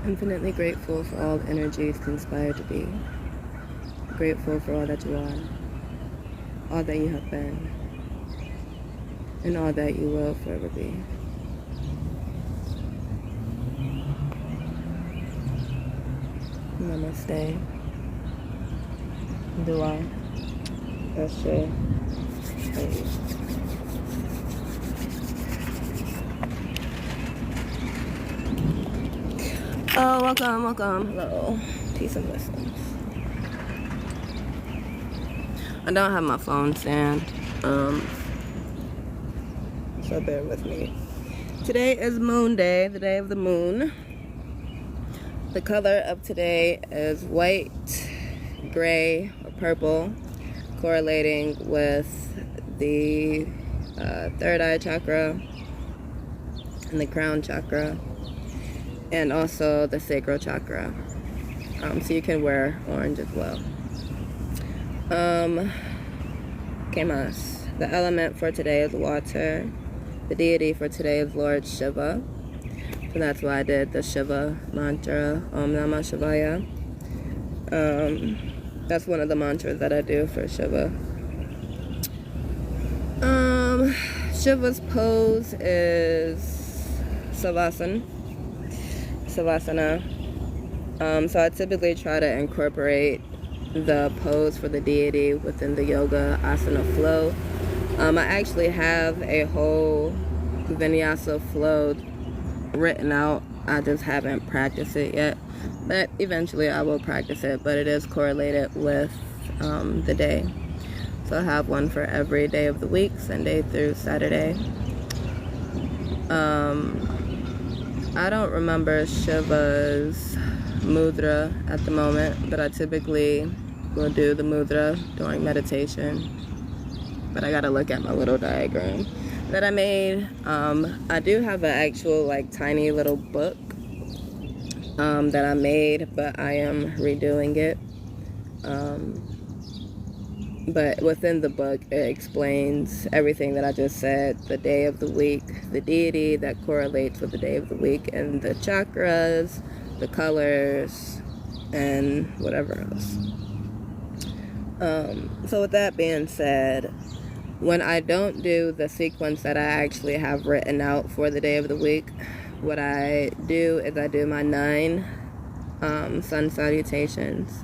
Infinitely grateful for all energies conspired to be. Grateful for all that you are, all that you have been, and all that you will forever be. Namaste. Dua. Ashe. Oh, welcome. Hello. Peace and blessings. I don't have my phone stand, so bear with me. Today is Moon Day, the day of the moon. The color of today is white, gray, or purple, correlating with the third eye chakra and the crown chakra, and also the sacral chakra. So you can wear orange as well. ¿Qué más? The element for today is water. The deity for today is Lord Shiva. So that's why I did the Shiva mantra, Namah Shivaya. That's one of the mantras that I do for Shiva. Shiva's pose is Savasana. So I typically try to incorporate the pose for the deity within the yoga asana flow. I actually have a whole vinyasa flow written out. I just haven't practiced it yet, but eventually I will practice it. But it is correlated with the day. So I have one for every day of the week, Sunday through Saturday. I don't remember Shiva's mudra at the moment, but I typically will do the mudra during meditation. But I gotta look at my little diagram that I made. I do have an actual tiny little book that I made, but I am redoing it. But within the book, it explains everything that I just said, the day of the week, the deity that correlates with the day of the week, and the chakras, the colors, and whatever else. So with that being said, when I don't do the sequence that I actually have written out for the day of the week, what I do is I do my 9 sun salutations,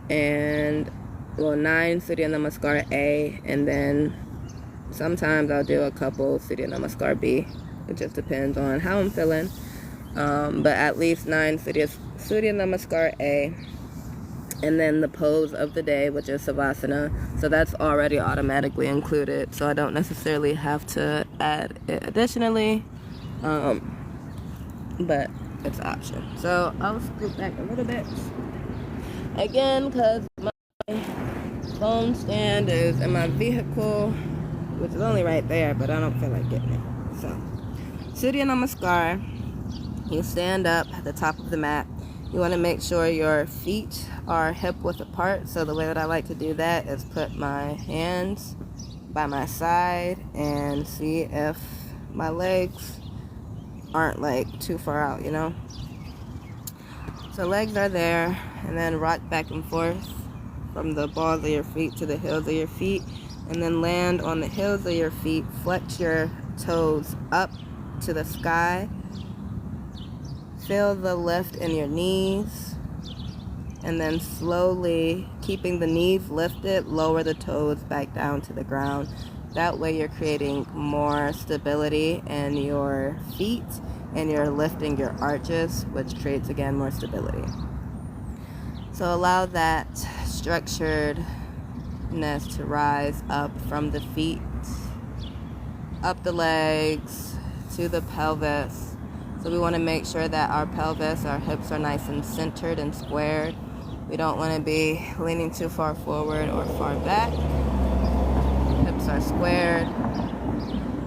and 9 Surya Namaskar A, and then sometimes I'll do a couple Surya Namaskar B. It just depends on how I'm feeling. But at least 9 Surya Namaskar A, and then the pose of the day, which is Savasana. So that's already automatically included, so I don't necessarily have to add it additionally, but it's an option. So I'll scoot back a little bit again because my phone stand is in my vehicle, which is only right there, but I don't feel like getting it. So Surya Namaskar. You stand up at the top of the mat. You want to make sure your feet are hip width apart. So the way that I like to do that is put my hands by my side and see if my legs aren't like too far out, you know. So legs are there, and then rock back and forth from the balls of your feet to the heels of your feet, and then land on the heels of your feet. Flex your toes up to the sky. Feel the lift in your knees, and then slowly, keeping the knees lifted, lower the toes back down to the ground. That way you're creating more stability in your feet, and you're lifting your arches, which creates, again, more stability. So allow that structuredness to rise up from the feet, up the legs, to the pelvis. So we want to make sure that our pelvis, our hips are nice and centered and squared. We don't want to be leaning too far forward or far back. Hips are squared.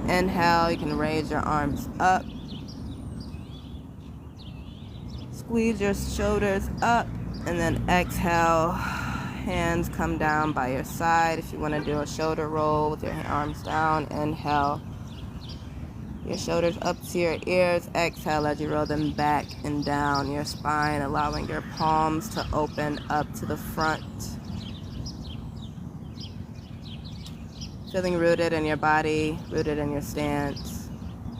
Inhale, you can raise your arms up. Squeeze your shoulders up, and then exhale. Hands come down by your side. If you want to do a shoulder roll with your arms down, inhale. Your shoulders up to your ears. Exhale as you roll them back and down your spine, allowing your palms to open up to the front. Feeling rooted in your body, rooted in your stance,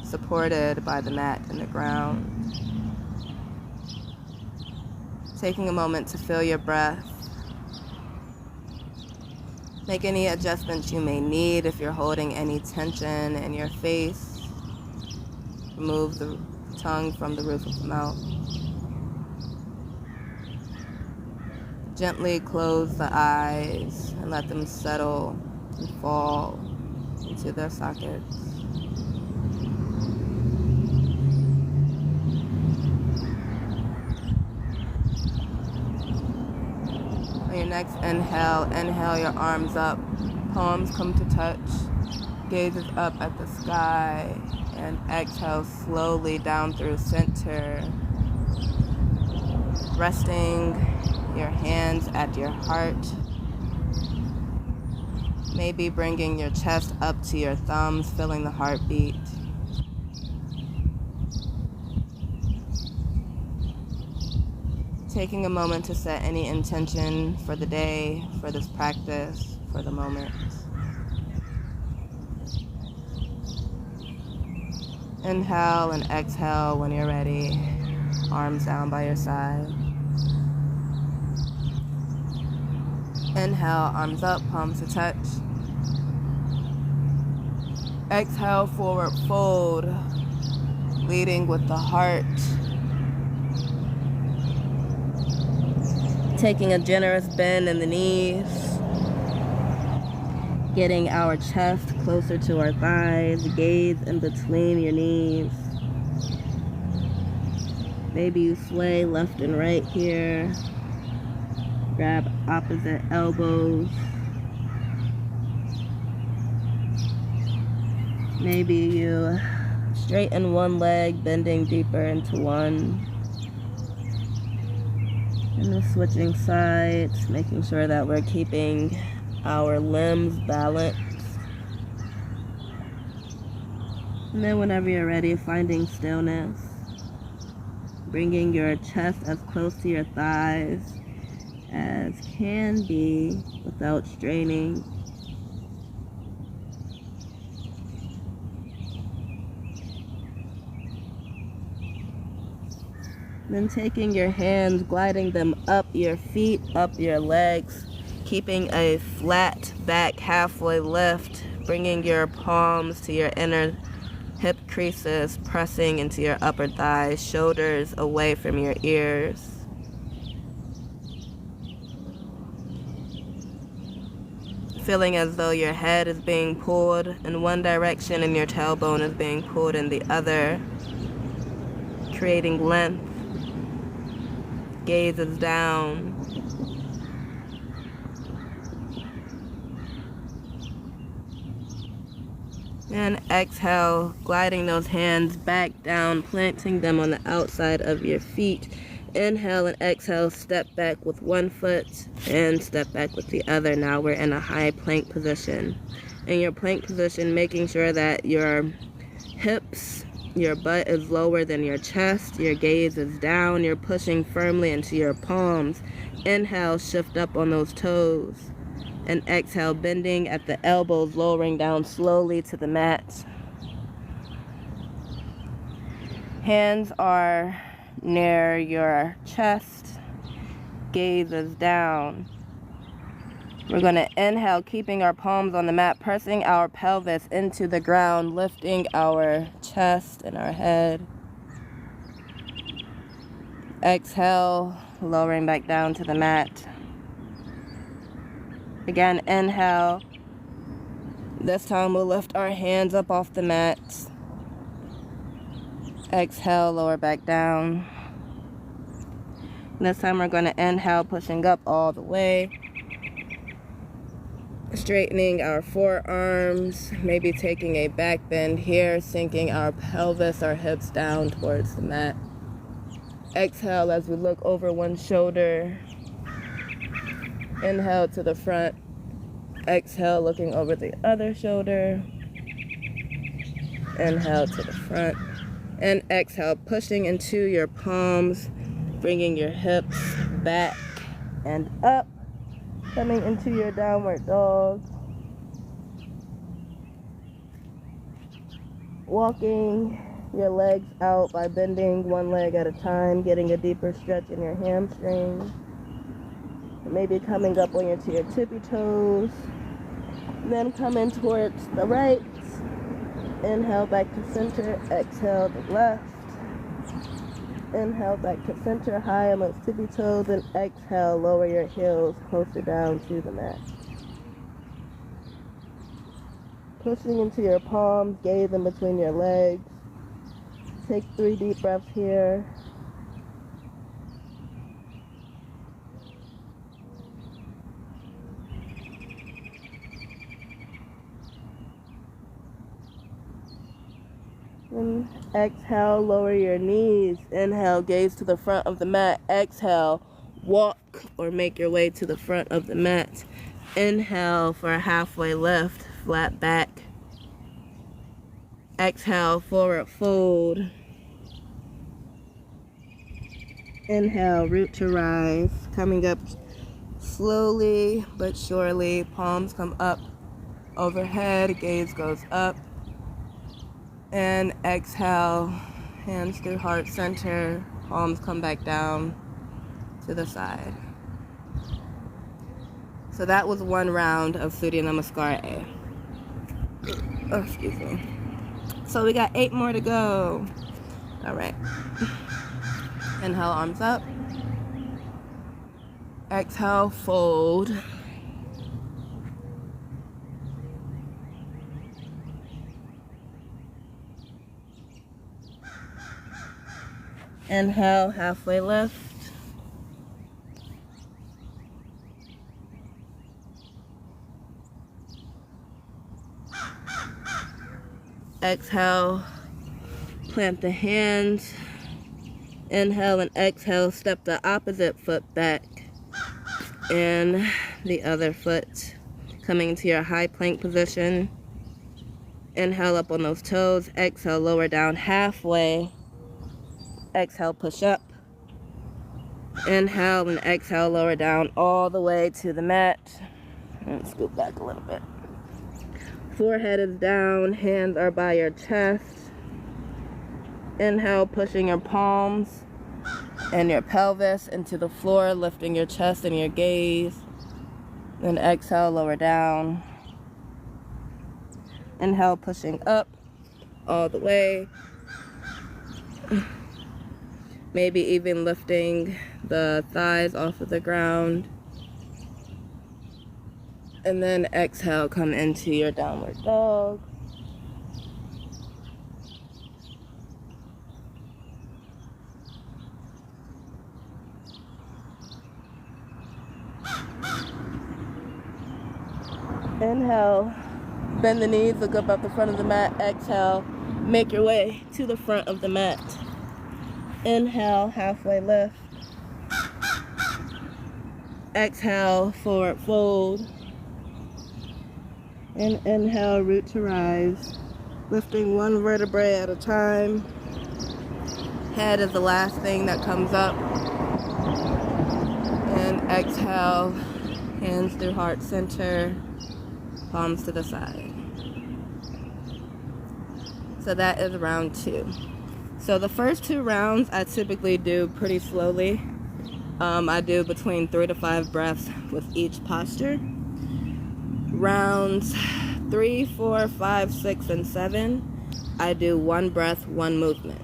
supported by the mat and the ground. Taking a moment to feel your breath. Make any adjustments you may need if you're holding any tension in your face. Remove the tongue from the roof of the mouth. Gently close the eyes and let them settle and fall into their sockets. On your next inhale, inhale your arms up, palms come to touch, gazes up at the sky, and exhale slowly down through center, resting your hands at your heart, maybe bringing your chest up to your thumbs, feeling the heartbeat. Taking a moment to set any intention for the day, for this practice, for the moment. Inhale and exhale when you're ready. Arms down by your side. Inhale, arms up, palms to touch. Exhale, forward fold, leading with the heart. Taking a generous bend in the knees. Getting our chest closer to our thighs, gaze in between your knees. Maybe you sway left and right here. Grab opposite elbows. Maybe you straighten one leg, bending deeper into one. And then switching sides, making sure that we're keeping our limbs balanced. And then whenever you're ready, finding stillness. Bringing your chest as close to your thighs as can be without straining. Then taking your hands, gliding them up your feet, up your legs, keeping a flat back halfway lift, bringing your palms to your inner hip creases, pressing into your upper thighs, shoulders away from your ears. feeling as though your head is being pulled in one direction and your tailbone is being pulled in the other, creating length. Gaze is down. And exhale, gliding those hands back down, planting them on the outside of your feet. Inhale and exhale, step back with one foot and step back with the other. Now we're in a high plank position. In your plank position, making sure that your hips, your butt is lower than your chest, your gaze is down, you're pushing firmly into your palms. Inhale, shift up on those toes. And exhale, bending at the elbows, lowering down slowly to the mat. Hands are near your chest. Gaze is down. We're going to inhale, keeping our palms on the mat, pressing our pelvis into the ground, lifting our chest and our head. Exhale, lowering back down to the mat. Again, inhale. This time we'll lift our hands up off the mat. Exhale, lower back down. This time we're going to inhale, pushing up all the way. Straightening our forearms, maybe taking a back bend here, sinking our pelvis, our hips down towards the mat. Exhale as we look over one shoulder. Inhale to the front. Exhale, looking over the other shoulder. Inhale to the front. And exhale, pushing into your palms, bringing your hips back and up, coming into your downward dog. Walking your legs out by bending one leg at a time, getting a deeper stretch in your hamstring. Maybe coming up on to your tippy toes. Then coming towards the right. Inhale back to center. Exhale to left. Inhale back to center, high on those tippy toes. And exhale, lower your heels closer down to the mat. Pushing into your palms, gaze in between your legs. Take 3 deep breaths here. And exhale, lower your knees. Inhale, gaze to the front of the mat. Exhale, walk or make your way to the front of the mat. Inhale for a halfway lift, flat back. Exhale, forward fold. Inhale, root to rise. Coming up slowly but surely. Palms come up overhead, gaze goes up. And exhale, hands through heart center, palms come back down to the side. So that was one round of Surya Namaskar A. Oh, excuse me. So we got 8 more to go. All right. Inhale, arms up. Exhale, fold. Inhale, halfway lift. Exhale, plant the hands. Inhale and exhale, step the opposite foot back. And the other foot coming into your high plank position. Inhale up on those toes. Exhale, lower down halfway. Exhale, push up. Inhale and exhale, lower down all the way to the mat. And scoot back a little bit. Forehead is down, hands are by your chest. Inhale, pushing your palms and your pelvis into the floor, lifting your chest and your gaze. Then exhale, lower down. Inhale, pushing up all the way. Maybe even lifting the thighs off of the ground. And then exhale, come into your downward dog. Inhale, bend the knees, look up at the front of the mat. Exhale, make your way to the front of the mat. Inhale, halfway lift. Exhale, forward fold. And inhale, root to rise. Lifting one vertebrae at a time. Head is the last thing that comes up. And exhale, hands through heart center, palms to the side. So that is round 2. So the first 2 rounds I typically do pretty slowly. I do between 3 to 5 breaths with each posture. Rounds 3, 4, 5, 6, and 7, I do 1 breath, 1 movement.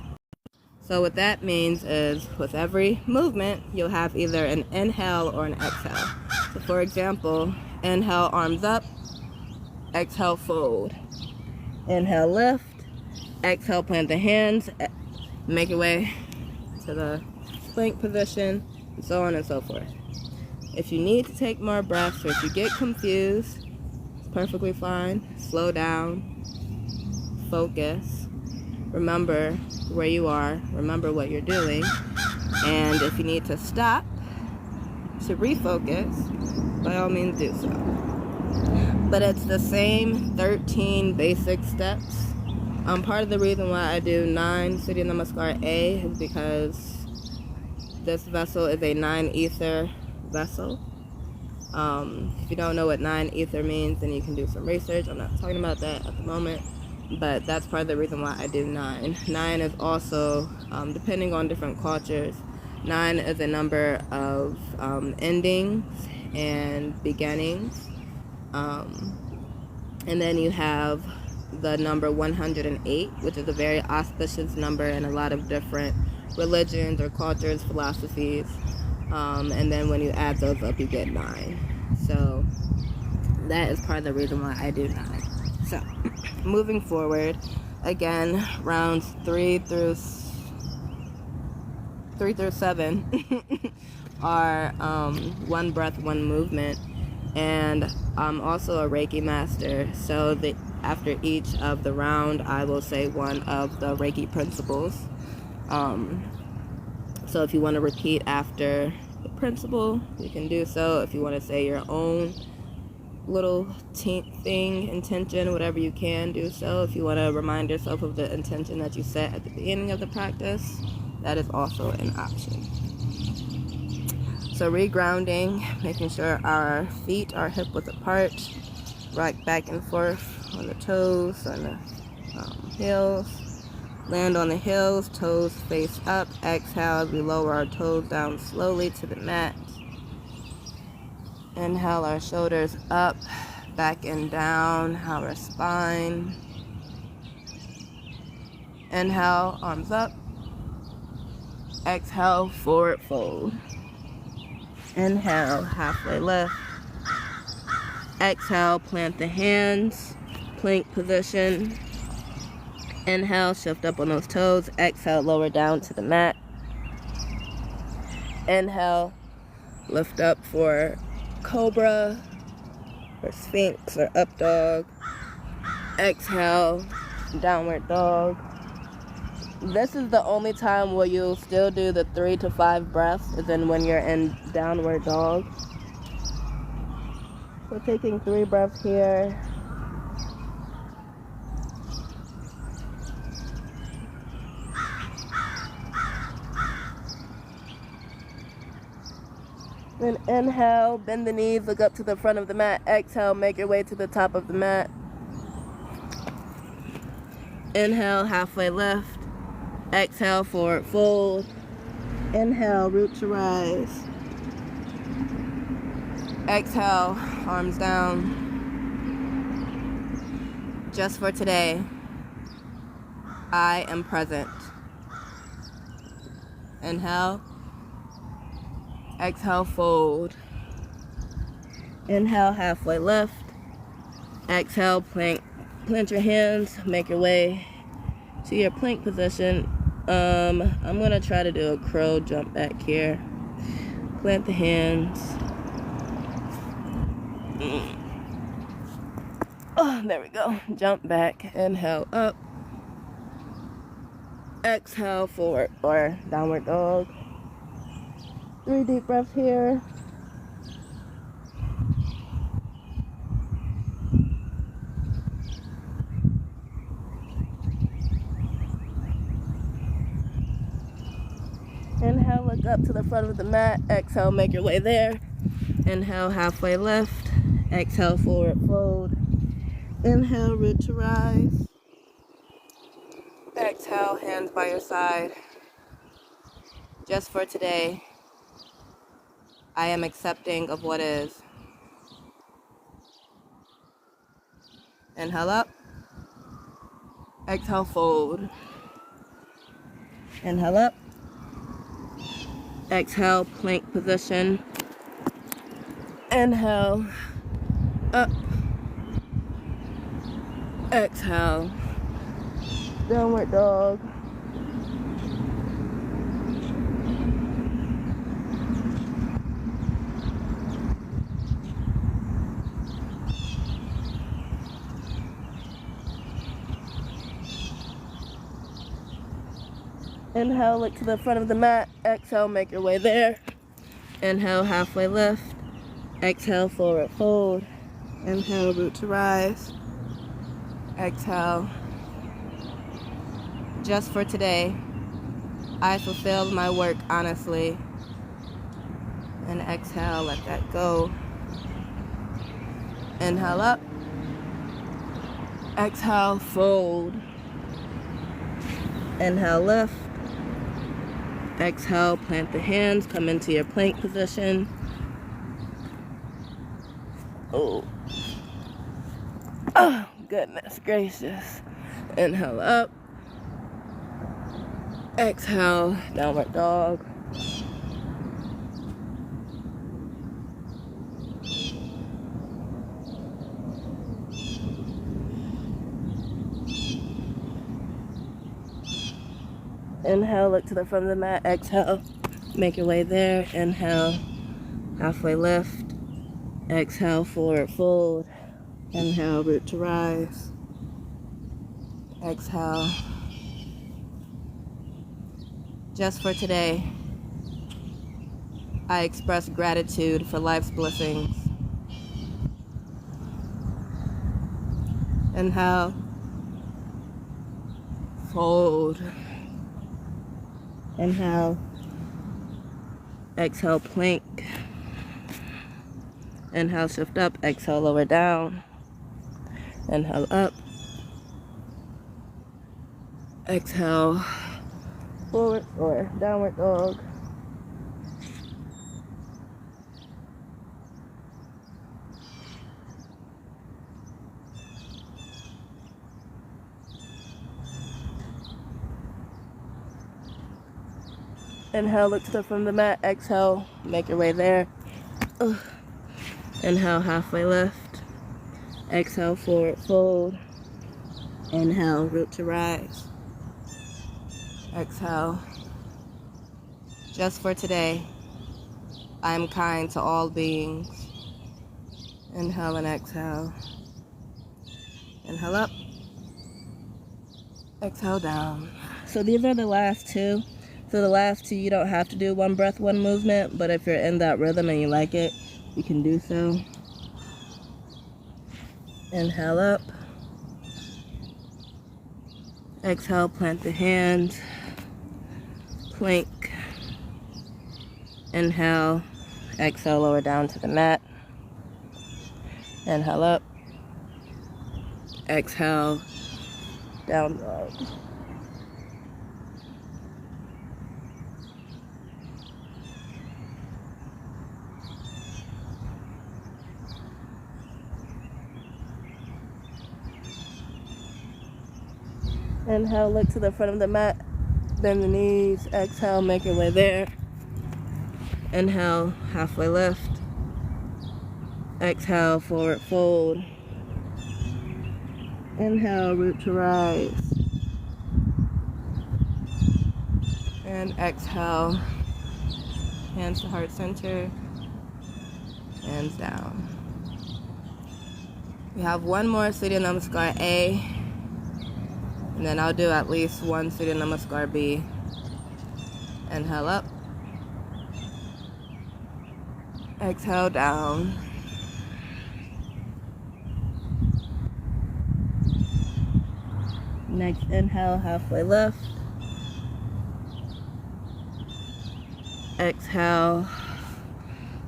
So what that means is with every movement, you'll have either an inhale or an exhale. So for example, inhale, arms up, exhale, fold. Inhale, lift, exhale, plant the hands, make your way to the plank position, and so on and so forth. If you need to take more breaths or if you get confused, it's perfectly fine. Slow down, focus, remember where you are, remember what you're doing, and if you need to stop to refocus, by all means do so. But it's the same 13 basic steps. Part of the reason why I do 9 Surya Namaskar A is because this vessel is a 9 ether vessel. If you don't know what 9 ether means, then you can do some research. I'm not talking about that at the moment, but that's part of the reason why I do 9. 9 is also, depending on different cultures, 9 is a number of endings and beginnings. And then you have the number 108, which is a very auspicious number in a lot of different religions or cultures, philosophies. And then when you add those up, you get 9. So that is part of the reason why I do 9. So moving forward, again, rounds 3 through 7 are 1 breath, 1 movement. And I'm also a Reiki master, so after each of the round, I will say one of the Reiki principles. So if you want to repeat after the principle, you can do so. If you want to say your own little thing, intention, whatever, you can do so. If you want to remind yourself of the intention that you set at the beginning of the practice, that is also an option. So regrounding, making sure our feet are hip width apart, rock back and forth on the toes, on the heels. Land on the heels, toes face up. Exhale as we lower our toes down slowly to the mat. Inhale, our shoulders up, back and down, our spine. Inhale, arms up. Exhale, forward fold. Inhale, halfway lift. Exhale, plant the hands, plank position. Inhale, shift up on those toes. Exhale, lower down to the mat. Inhale, lift up for cobra or sphinx or up dog. Exhale, downward dog. This is the only time where you'll still do the 3 to 5 breaths, is then when you're in downward dog. So taking 3 breaths here. Then inhale, bend the knees, look up to the front of the mat. Exhale, make your way to the top of the mat. Inhale, halfway lift. Exhale, forward fold. Inhale, root to rise. Exhale, arms down. Just for today, I am present. Inhale. Exhale, fold. Inhale, halfway lift. Exhale, plank. Plant your hands, make your way to your plank position. I'm gonna try to do a crow jump back here. Plant the hands. Oh, there we go. Jump back. Inhale, up. Exhale, forward or downward dog. 3 deep breaths here. Inhale, look up to the front of the mat. Exhale, make your way there. Inhale, halfway lift. Exhale, forward fold. Inhale, root to rise. Exhale, hands by your side. Just for today, I am accepting of what is. Inhale up. Exhale, fold. Inhale up. Exhale, plank position. Inhale, up. Exhale, downward dog. Inhale, look to the front of the mat. Exhale, make your way there. Inhale, halfway lift. Exhale, forward fold. Inhale, root to rise. Exhale. Just for today, I fulfilled my work honestly. And exhale, let that go. Inhale up. Exhale, fold. Inhale, lift. Exhale, plant the hands, come into your plank position. Oh, goodness gracious. Inhale up. Exhale, downward dog. Inhale, look to the front of the mat. Exhale, make your way there. Inhale, halfway lift. Exhale, forward fold. Inhale, root to rise. Exhale. Just for today, I express gratitude for life's blessings. Inhale, fold. Inhale, exhale, plank. Inhale, shift up. Exhale, lower down. Inhale, up. Exhale, forward or downward dog. Inhale, look to the front of the mat. Exhale, make your way there. Inhale, halfway lift. Exhale, forward fold. Inhale, root to rise. Exhale. Just for today, I am kind to all beings. Inhale and exhale. Inhale up. Exhale down. So these are the last two. So the last two, you don't have to do one breath, one movement, but if you're in that rhythm and you like it, you can do so. Inhale up. Exhale, plant the hands. Plank. Inhale. Exhale, lower down to the mat. Inhale up. Exhale, down dog. Inhale, look to the front of the mat, bend the knees. Exhale, make your way there. Inhale, halfway lift. Exhale, forward fold. Inhale, root to rise. And exhale, hands to heart center, hands down. We have one more Surya Namaskar A, and then I'll do at least one Surya Namaskar B. Inhale up. Exhale down. Next inhale, halfway lift. Exhale,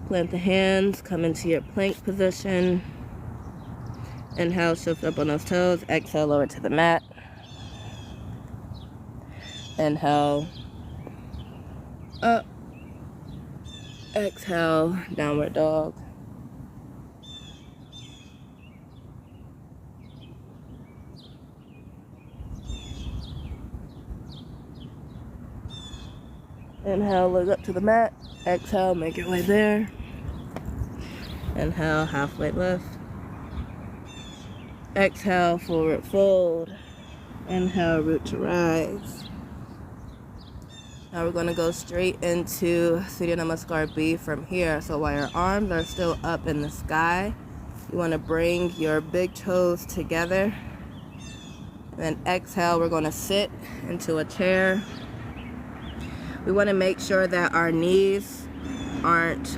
plant the hands, come into your plank position. Inhale, shift up on those toes. Exhale, lower to the mat. Inhale, up. Exhale, downward dog. Inhale, look up to the mat. Exhale, make your way there. Inhale, halfway lift. Exhale, forward fold. Inhale, root to rise. Now we're going to go straight into Surya Namaskar B from here. So while your arms are still up in the sky, you want to bring your big toes together. And then exhale, we're going to sit into a chair. We want to make sure that our knees aren't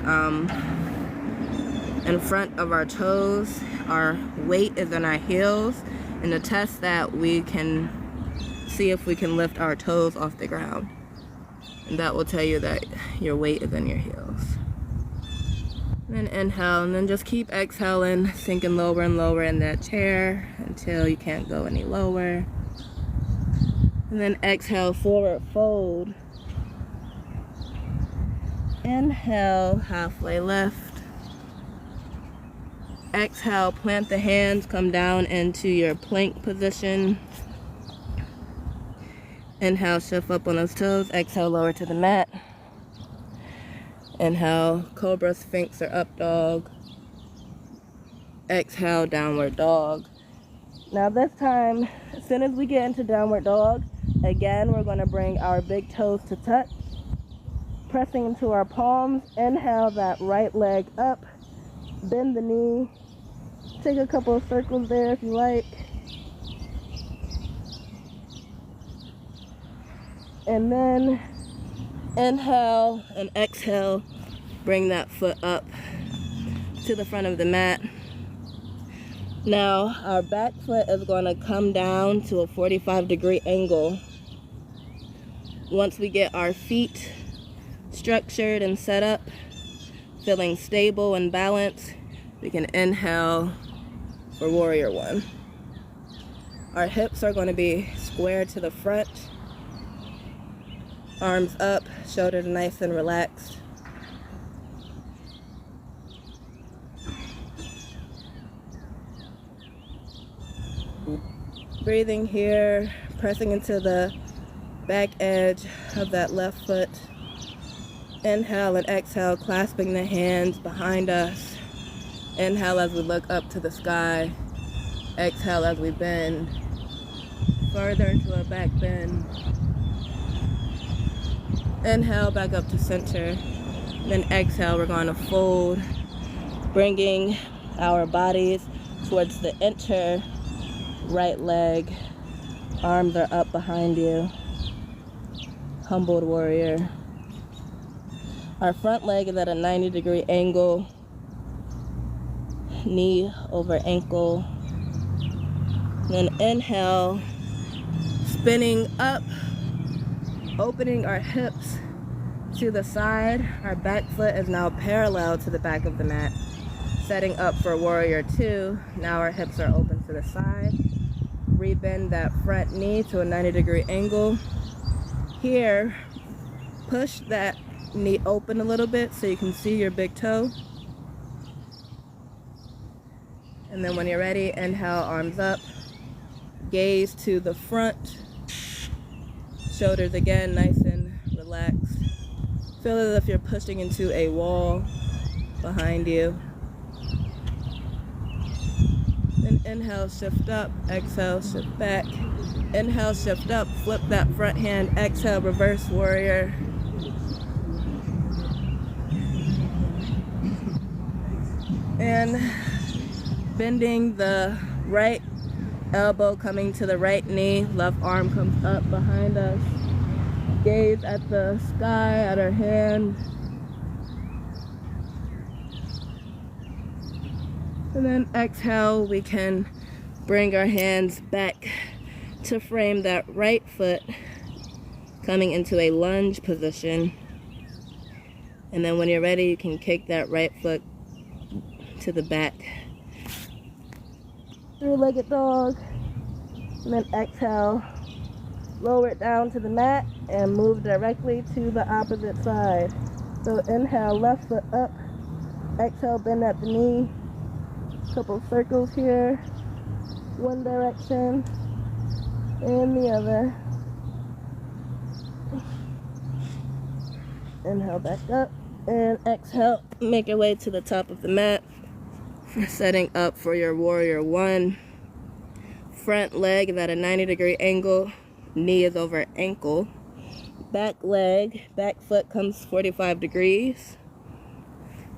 in front of our toes. Our weight is in our heels. And to test that, we can see if we can lift our toes off the ground. And that will tell you that your weight is in your heels. And then inhale, and then just keep exhaling, sinking lower and lower in that chair until you can't go any lower. And then exhale, forward fold. Inhale, halfway lift. Exhale, plant the hands, come down into your plank position. Inhale, shift up on those toes. Exhale, lower to the mat. Inhale, cobra, sphinx, or up dog. Exhale, downward dog. Now this time, as soon as we get into downward dog, again, we're going to bring our big toes to touch. Pressing into our palms. Inhale that right leg up. Bend the knee. Take a couple of circles there if you like. And then inhale and exhale, bring that foot up to the front of the mat. Now our back foot is going to come down to a 45-degree angle. Once we get our feet structured and set up, feeling stable and balanced, we can inhale for warrior one. Our hips are going to be square to the front. Arms up, shoulders nice and relaxed. Breathing here, pressing into the back edge of that left foot. Inhale and exhale, clasping the hands behind us. Inhale as we look up to the sky. Exhale as we bend further into a back bend. Inhale back up to center. Then exhale, we're going to fold, bringing our bodies towards the enter right leg. Arms are up behind you. Humbled warrior. Our front leg is at a 90-degree angle. Knee over ankle. Then inhale, spinning up, opening our hips to the side. Our back foot is now parallel to the back of the mat. Setting up for warrior two. Now our hips are open to the side. Rebend that front knee to a 90-degree angle. Here, push that knee open a little bit so you can see your big toe. And then when you're ready, inhale, arms up. Gaze to the front. Shoulders again, nice and relaxed. Feel as if you're pushing into a wall behind you. Then inhale, shift up, exhale, shift back. Inhale, shift up, flip that front hand, exhale, reverse warrior. And bending the right elbow, coming to the right knee, left arm comes up behind us. Gaze at the sky, at our hand. And then exhale, we can bring our hands back to frame that right foot, coming into a lunge position. And then when you're ready, you can kick that right foot to the back. Three-legged dog. And then exhale, lower it down to the mat and move directly to the opposite side. So inhale, left foot up. Exhale, bend at the knee. Couple circles here. One direction and the other. Inhale, back up. And exhale, make your way to the top of the mat. Setting up for your warrior one. Front leg is at a 90-degree angle. Knee is over ankle. Back leg, back foot comes 45 degrees.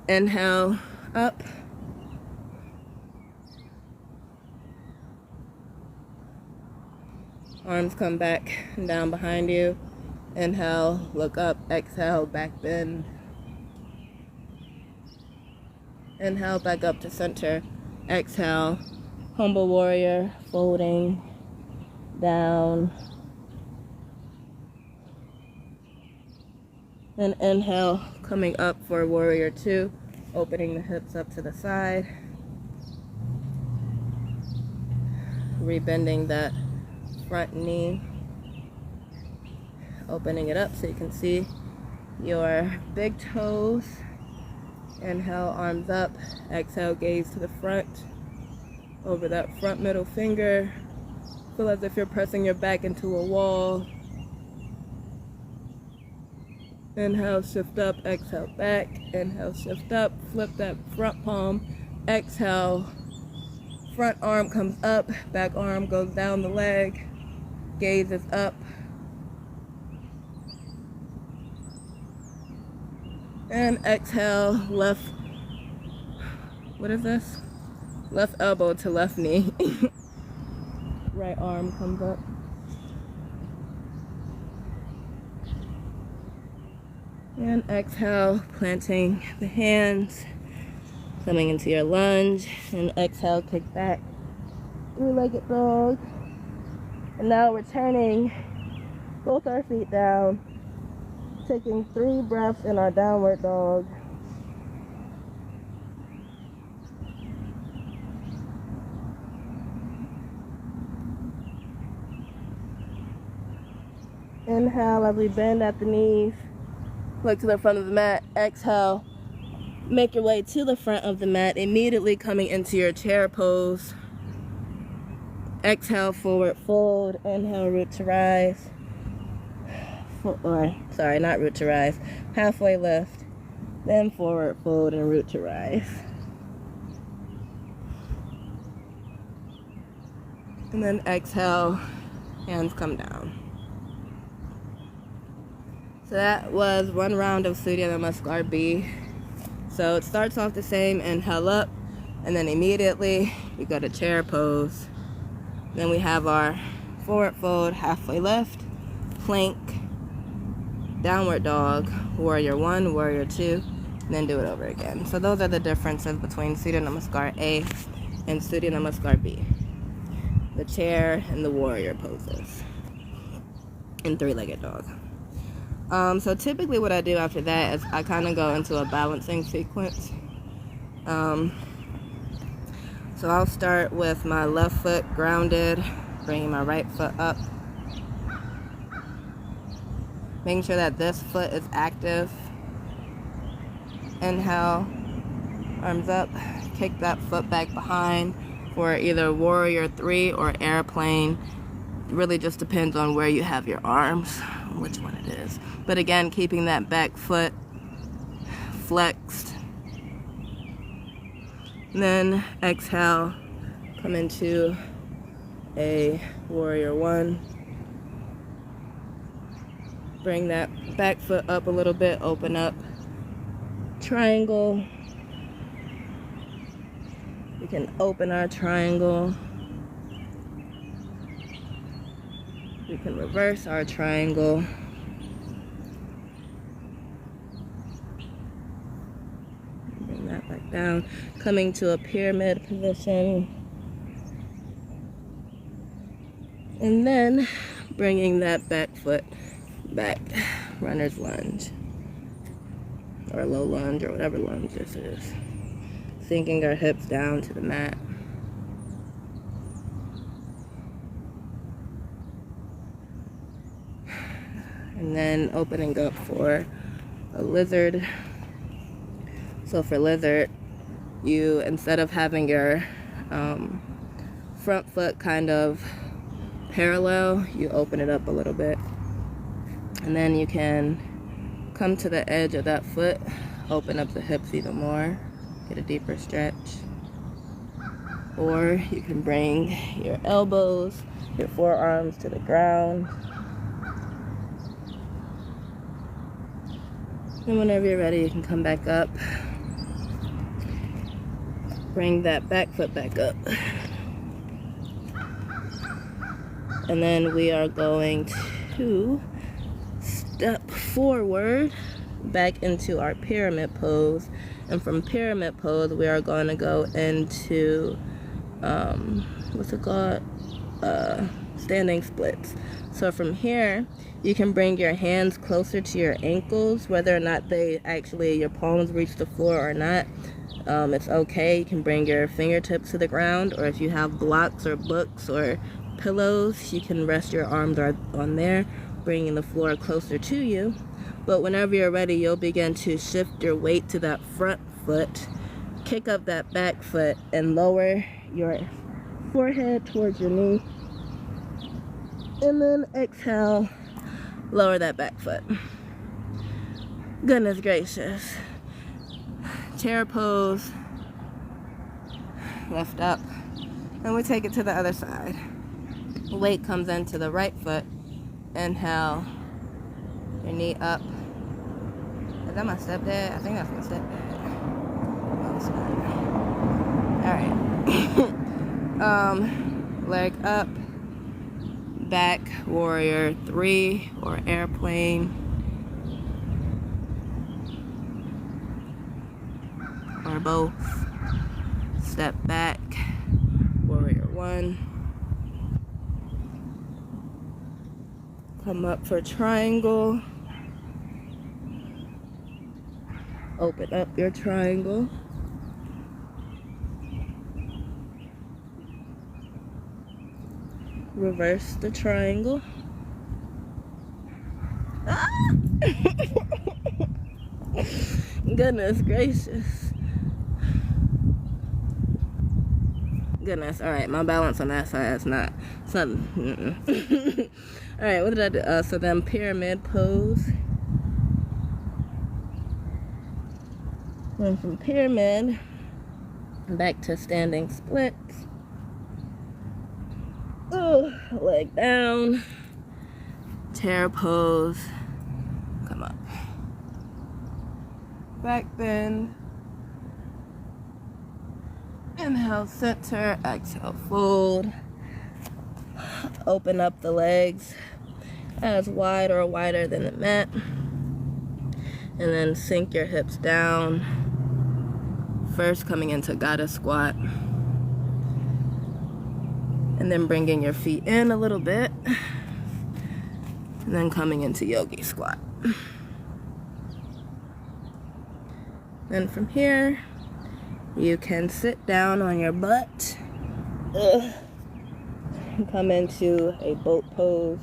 Inhale, up. Arms come back and down behind you. Inhale, look up. Exhale, back bend. Inhale, back up to center. Exhale, humble warrior, folding down. Then inhale, coming up for warrior two, opening the hips up to the side. Rebending that front knee, opening it up so you can see your big toes. Inhale, arms up. Exhale, gaze to the front, over that front middle finger. Feel as if you're pressing your back into a wall. Inhale, shift up. Exhale, back. Inhale, shift up. Flip that front palm. Exhale, front arm comes up, back arm goes down the leg. Gaze is up. And exhale, left, what is this? Left elbow to left knee. Right arm comes up. And exhale, planting the hands, coming into your lunge. And exhale, kick back. Three-legged dog. And now we're turning both our feet down, taking 3 breaths in our downward dog. Inhale as we bend at the knees, look to the front of the mat. Exhale, make your way to the front of the mat, immediately coming into your chair pose. Exhale, forward fold. Inhale, root to rise. Sorry, not root to rise. Halfway lift. Then forward fold and root to rise. And then exhale, hands come down. So that was one round of Surya Namaskar B. So it starts off the same, inhale up, and then immediately we go to chair pose. Then we have our forward fold, halfway lift, plank, downward dog, warrior one, warrior two, and then do it over again. So those are the differences between Surya Namaskar A and Surya Namaskar B. The chair and the warrior poses in three-legged dog. So typically what I do after that is I kind of go into a balancing sequence. So I'll start with my left foot grounded, bringing my right foot up. Making sure that this foot is active. Inhale, arms up, kick that foot back behind for either warrior 3 or airplane. It really just depends on where you have your arms, which one it is. But again, keeping that back foot flexed. And then exhale, come into a warrior one. Bring that back foot up a little bit, open up, triangle. We can open our triangle. We can reverse our triangle. Bring that back down, coming to a pyramid position. And then bringing that back foot back, runner's lunge, or low lunge, or whatever lunge this is. Sinking our hips down to the mat. And then opening up for a lizard. So for lizard, you, instead of having your front foot kind of parallel, you open it up a little bit. And then you can come to the edge of that foot, open up the hips even more, get a deeper stretch. Or you can bring your elbows, your forearms to the ground. And whenever you're ready, you can come back up. Bring that back foot back up. And then we are going to step forward back into our pyramid pose. And from pyramid pose, we are going to go into, what's it called? Standing splits. So from here, you can bring your hands closer to your ankles, whether or not they actually, your palms reach the floor or not. It's okay. You can bring your fingertips to the ground, or if you have blocks or books or pillows, you can rest your arms on there, bringing the floor closer to you. But whenever you're ready, you'll begin to shift your weight to that front foot, kick up that back foot, and lower your forehead towards your knee. And then exhale, lower that back foot. Goodness gracious. Chair pose, lift up, and we take it to the other side. Weight comes into the right foot. Inhale, your knee up. Is that my stepdad? I think that's my stepdad. Oh, it's not. Alright. Leg up, back, warrior 3 or airplane. Or both. Step back, warrior 1. Come up for triangle. Open up your triangle. Reverse the triangle. Ah! Goodness gracious. Goodness, alright, my balance on that side is not, Alright, what did I do? So then pyramid pose. Then from pyramid, back to standing splits. Leg down. Chair pose. Come up. Back bend. Inhale, center, exhale, fold. Open up the legs as wide or wider than the mat. And then sink your hips down. First coming into goddess squat. And then bringing your feet in a little bit. And then coming into yogi squat. Then from here, you can sit down on your butt. Come into a boat pose.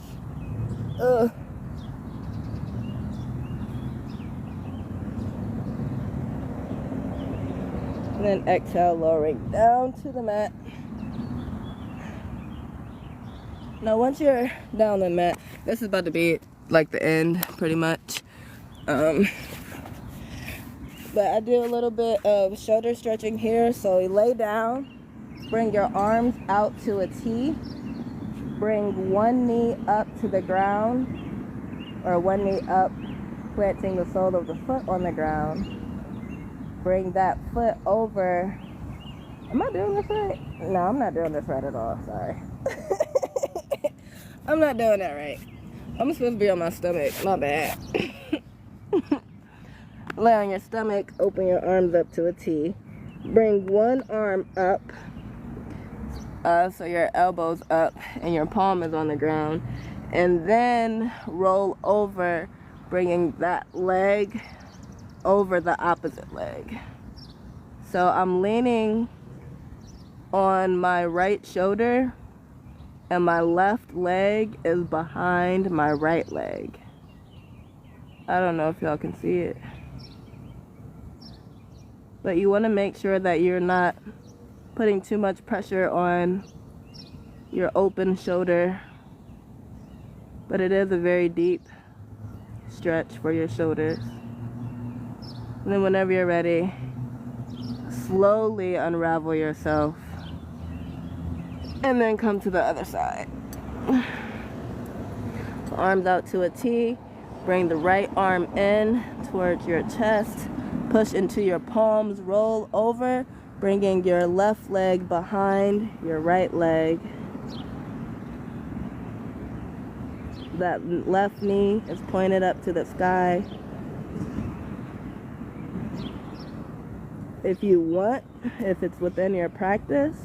And then exhale, lowering down to the mat. Now once you're down the mat, this is about to be like the end, pretty much. But I do a little bit of shoulder stretching here. So you lay down, Bring your arms out to a T. Bring one knee up to the ground, or one knee up, planting the sole of the foot on the ground. Bring that foot over. Am I doing this right? No, I'm not doing this right at all. Sorry. I'm not doing that right. I'm supposed to be on my stomach. My bad. Lay on your stomach. Open your arms up to a T. Bring one arm up. So your elbow's up and your palm is on the ground. And then roll over, bringing that leg over the opposite leg. So I'm leaning on my right shoulder and my left leg is behind my right leg. I don't know if y'all can see it. But you want to make sure that you're not putting too much pressure on your open shoulder. But it is a very deep stretch for your shoulders. And then whenever you're ready, slowly unravel yourself. And then come to the other side. Arms out to a T. Bring the right arm in towards your chest. Push into your palms. Roll over, bringing your left leg behind your right leg. That left knee is pointed up to the sky. If you want, if it's within your practice,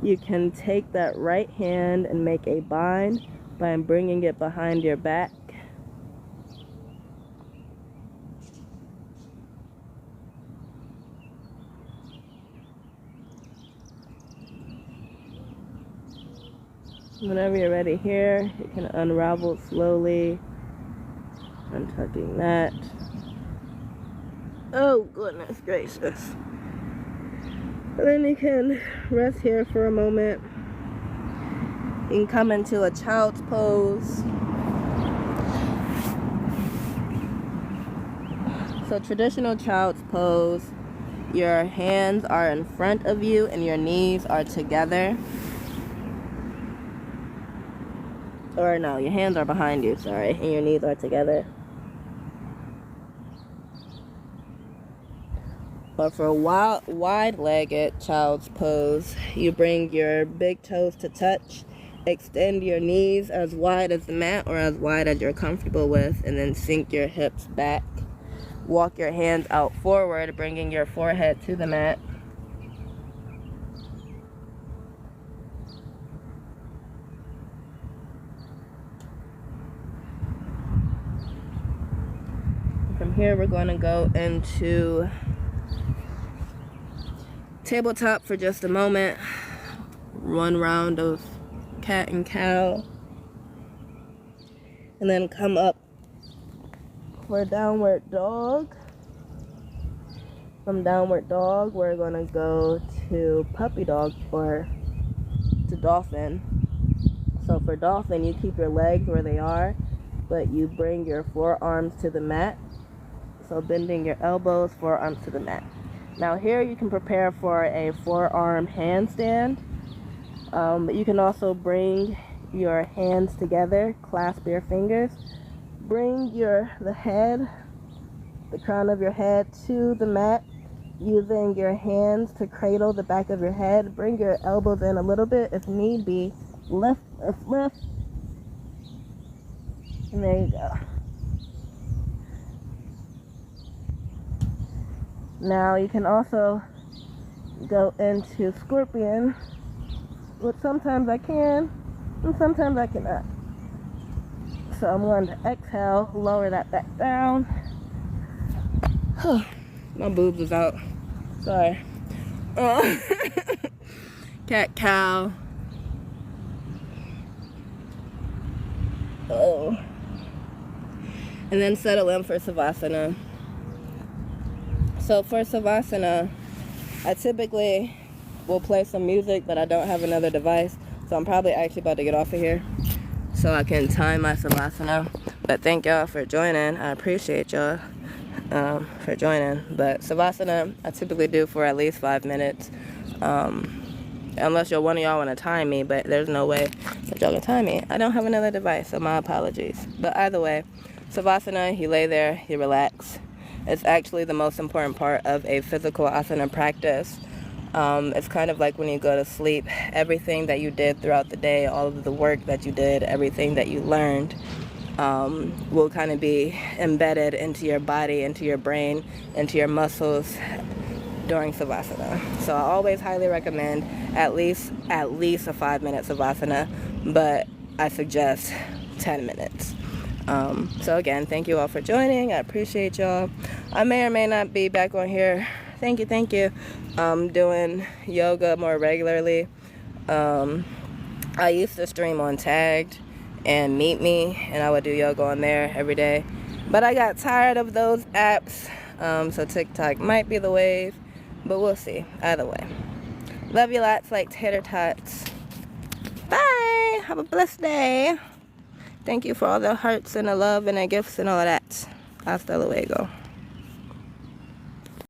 you can take that right hand and make a bind by bringing it behind your back. Whenever you're ready here, you can unravel slowly, untucking that. Oh, goodness gracious. And then you can rest here for a moment. You can come into a child's pose. So traditional child's pose, your hands are in front of you and your knees are together. Or no, your hands are behind you, sorry, and your knees are together. But for a wide-legged child's pose, you bring your big toes to touch, extend your knees as wide as the mat or as wide as you're comfortable with, and then sink your hips back. Walk your hands out forward, bringing your forehead to the mat. From here, we're going to go into tabletop for just a moment. One round of cat and cow. And then come up for downward dog. From downward dog, we're going to go to puppy dog or to dolphin. So for dolphin, you keep your legs where they are, but you bring your forearms to the mat. So bending your elbows, forearms to the mat. Now here you can prepare for a forearm handstand. But you can also bring your hands together, clasp your fingers. Bring the crown of your head to the mat, using your hands to cradle the back of your head. Bring your elbows in a little bit if need be. Lift. And there you go. Now you can also go into scorpion, which sometimes I can and sometimes I cannot. So I'm going to exhale, lower that back down. My boobs is out. Sorry. Cat, cow. Oh. And then settle in for Savasana. So for Savasana, I typically will play some music, but I don't have another device. So I'm probably actually about to get off of here so I can time my Savasana. But thank y'all for joining. I appreciate y'all for joining. But Savasana, I typically do for at least 5 minutes. Unless one of y'all want to time me, but there's no way that y'all can time me. I don't have another device, so my apologies. But either way, Savasana, you lay there, you relax. It's actually the most important part of a physical asana practice. It's kind of like when you go to sleep, everything that you did throughout the day, all of the work that you did, everything that you learned, will kind of be embedded into your body, into your brain, into your muscles during Savasana. So I always highly recommend at least a 5-minute Savasana, but I suggest 10 minutes. So again, thank you all for joining. I appreciate y'all. I may or may not be back on here. Thank you. Doing yoga more regularly. I used to stream on Tagged and Meet Me, and I would do yoga on there every day. But I got tired of those apps, so TikTok might be the wave, but we'll see. Either way. Love you lots like tater tots. Bye! Have a blessed day. Thank you for all the hearts and the love and the gifts and all of that. Hasta luego.